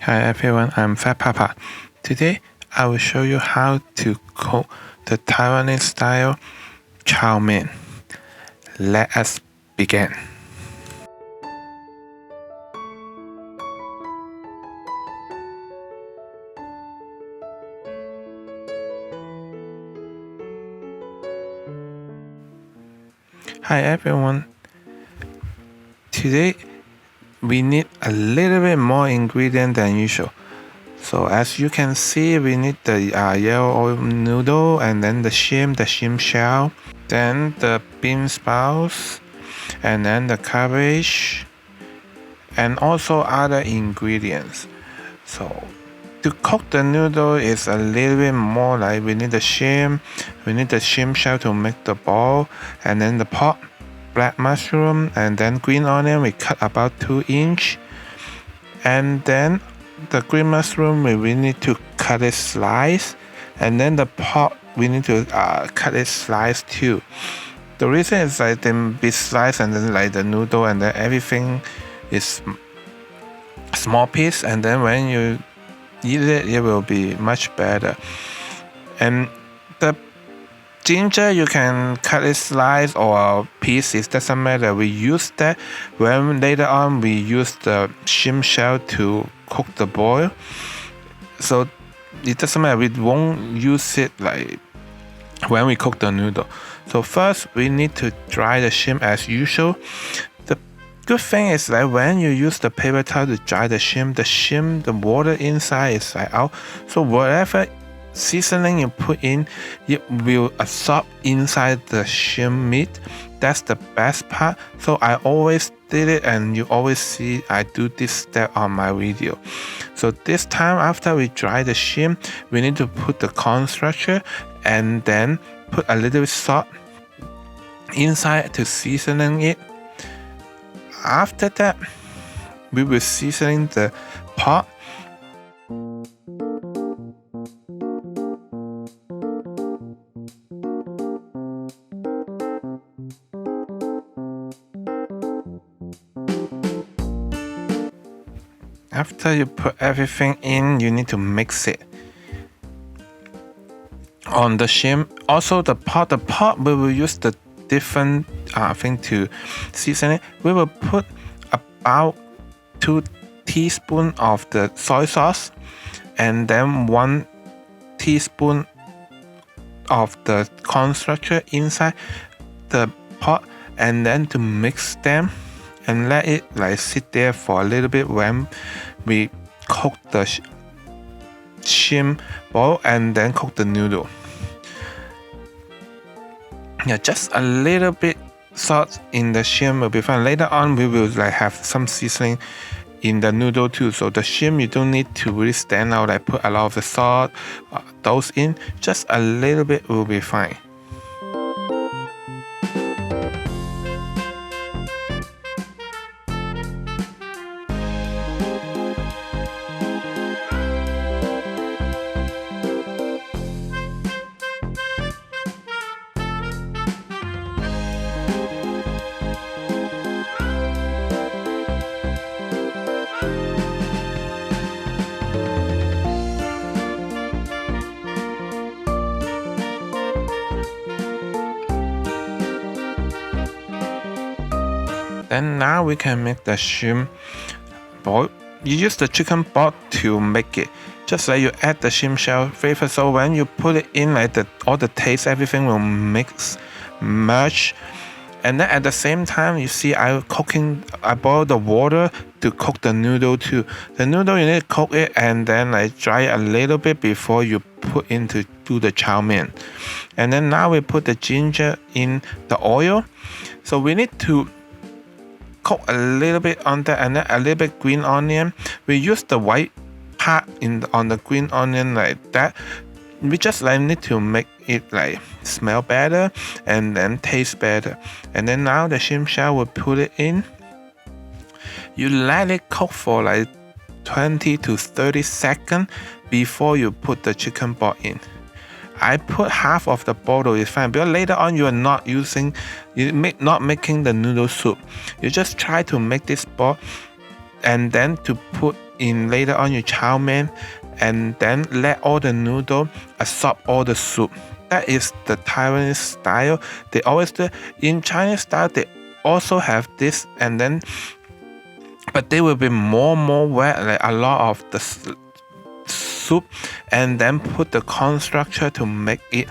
Hi everyone, I'm Fat Papa. Today I will show you how to cook the Taiwanese style chow mein. Let us begin. Hi everyone. Today we need a little bit more ingredient than usual. So as you can see, we need the yellow oil noodle, and then the shim shell, then the bean sprouts, and then the cabbage, and also other ingredients. So to cook the noodle is a little bit more like we need the shim shell to make the ball, and then the pork, black mushroom, and then green onion we cut about 2-inch, and then the green mushroom we need to cut it slice, and then the pork we need to cut it slice too. The reason is like them be sliced, and then like the noodle and then everything is small piece, and then when you eat it, it will be much better. And the ginger you can cut it slice or pieces, doesn't matter. We use that when later on we use the shim shell to cook the boil, so it doesn't matter. We won't use it like when we cook the noodle. So first we need to dry the shim as usual. The good thing is that when you use the paper towel to dry the shim, the water inside is like out, so whatever seasoning you put in, it will absorb inside the shim meat. That's the best part. So I always did it, and you always see I do this step on my video. So this time after we dry the shim, we need to put the corn structure and then put a little bit salt inside to seasoning it. After that, we will seasoning the pork. After you put everything in, you need to mix it on the shim. Also the pot we will use the different thing to season it. We will put about 2 teaspoons of the soy sauce, and then 1 teaspoon of the corn structure inside the pot, and then to mix them and let it like sit there for a little bit when we cook the shim bowl and then cook the noodle. Yeah, just a little bit salt in the shim will be fine. Later on we will like have some seasoning in the noodle too, so the shim you don't need to really stand out like put a lot of the salt, those in, just a little bit will be fine. Then now we can make the shim ball. You use the chicken broth to make it. Just like you add the shim shell flavor, so when you put it in, like all the taste, everything will merge. And then at the same time, you see I boil the water to cook the noodle too. The noodle you need to cook it and then like dry it a little bit before you put in to do the chow mein. And then now we put the ginger in the oil. So we need to cook a little bit on that, and then a little bit green onion. We use the white part on the green onion like that. We just like need to make it like smell better and then taste better. And then now the shim shell will put it in. You let it cook for like 20 to 30 seconds before you put the chicken broth in. I put half of the bottle is fine, because later on you are not making the noodle soup. You just try to make this broth and then to put in later on your chow mein, and then let all the noodle absorb all the soup. That is the Taiwanese style. They always do. In Chinese style, they also have this, and then but they will be more wet, like a lot of the soup, and then put the corn structure to make it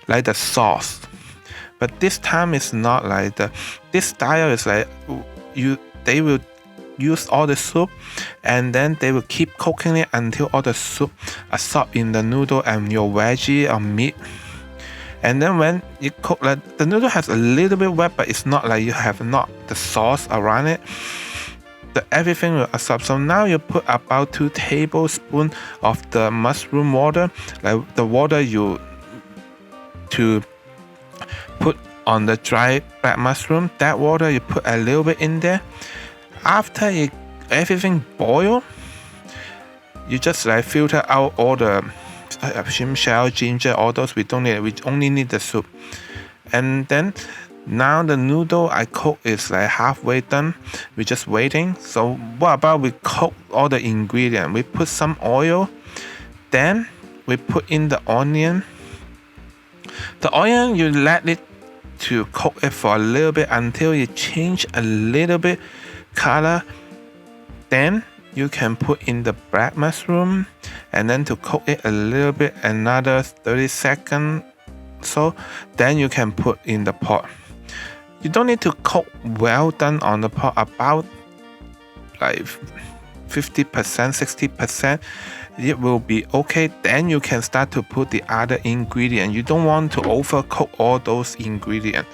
like the sauce. But this time it's not like this style is like they will use all the soup, and then they will keep cooking it until all the soup absorb in the noodle and your veggie or meat. And then when you cook, like the noodle has a little bit wet, but it's not like you have not the sauce around it. Everything will absorb. So now you put about 2 tablespoons of the mushroom water, like the water you to put on the dry black mushroom. That water you put a little bit in there. After everything boil, you just like filter out all the shim shell, ginger, all those we don't need. We only need the soup. And then now the noodle I cook is like halfway done. We're just waiting. So what about we cook all the ingredients? We put some oil, then we put in the onion. The onion, you let it to cook it for a little bit until it change a little bit color. Then you can put in the black mushroom, and then to cook it a little bit, another 30 seconds. So then you can put in the pot. You don't need to cook well done on the pot, about like 50%, 60%. It will be okay. Then you can start to put the other ingredient. You don't want to overcook all those ingredients.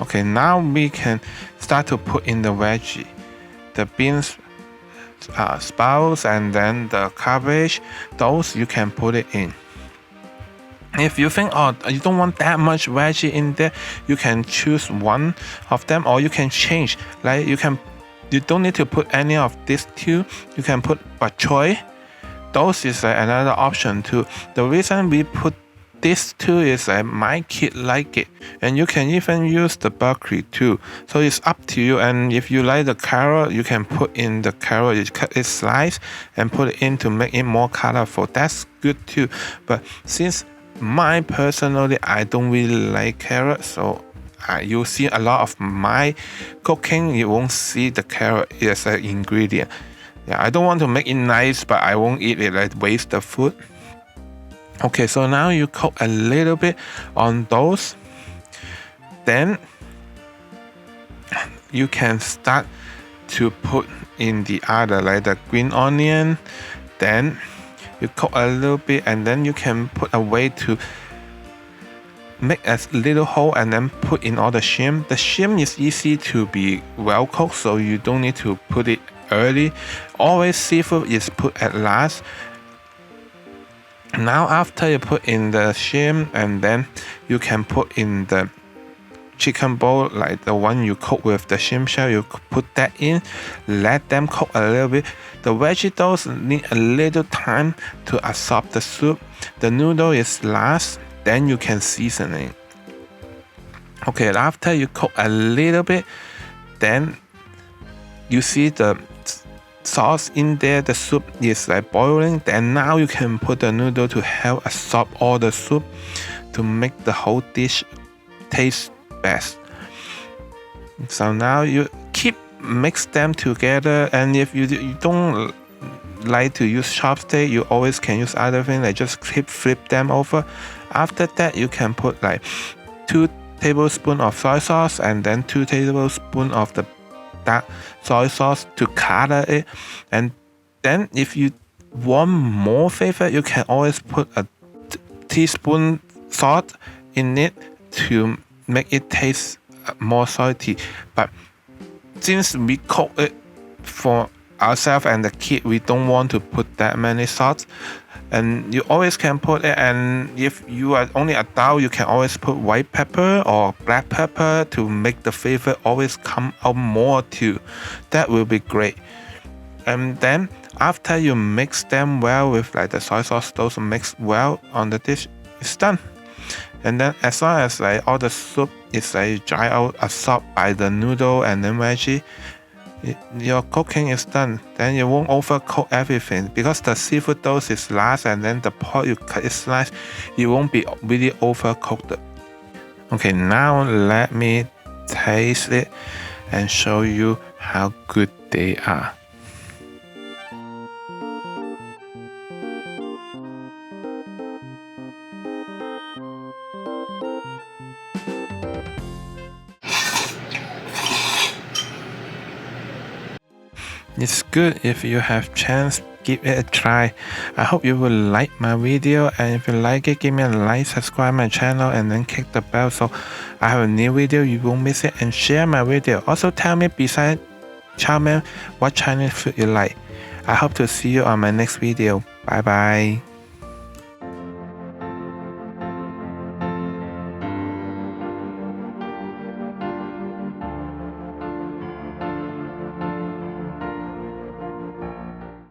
Okay, now we can start to put in the veggie, the beans, sprouts, and then the cabbage. Those you can put it in. If you think, oh, you don't want that much veggie in there, you can choose one of them, or you can change. Like you don't need to put any of these two. You can put bok choy. Those is another option too. The reason we put these two is my kid like it, and you can even use the broccoli too. So it's up to you. And if you like the carrot, you can put in the carrot. You cut it slice and put it in to make it more colorful. That's good too. But since personally, I don't really like carrot, so you see a lot of my cooking, you won't see the carrot as an ingredient. Yeah, I don't want to make it nice, but I won't eat it, like waste the food. Okay, so now you cook a little bit on those. Then you can start to put in the other, like the green onion. Then you cook a little bit, and then you can put a way to make a little hole and then put in all the shrimp. The shrimp is easy to be well cooked, so you don't need to put it early. Always seafood is put at last. Now after you put in the shrimp, and then you can put in the chicken bowl, like the one you cook with the shrimp shell. You put that in, let them cook a little bit. The vegetables need a little time to absorb the soup. The noodle is last, then you can season it. Okay, after you cook a little bit, then you see the sauce in there, the soup is like boiling. Then now you can put the noodle to help absorb all the soup to make the whole dish taste best. So now you keep mix them together, and if you don't like to use chopstick, you always can use other things, like just flip them over. After that, you can put like 2 tablespoons of soy sauce and then 2 tablespoons of the dark soy sauce to color it. And then if you want more flavor, you can always put a teaspoon salt in it to make it taste more salty. But since we cook it for ourselves and the kid, we don't want to put that many salt. And you always can put it, and if you are only adult, you can always put white pepper or black pepper to make the flavor always come out more too. That will be great. And then after you mix them well with like the soy sauce, those mixed well on the dish, it's done. And then as long as like all the soup is like dry out, absorbed by the noodle and then veggie, your cooking is done. Then you won't overcook everything because the seafood dose is last, and then the pork you cut is slice. You won't be really overcooked. Okay, now let me taste it and show you how good they are. It's good. If you have chance, give it a try. I hope you will like my video, and if you like it, give me a like, subscribe my channel, and then click the bell so I have a new video, you won't miss it, and share my video. Also tell me beside Chow Man what Chinese food you like. I hope to see you on my next video. Bye bye.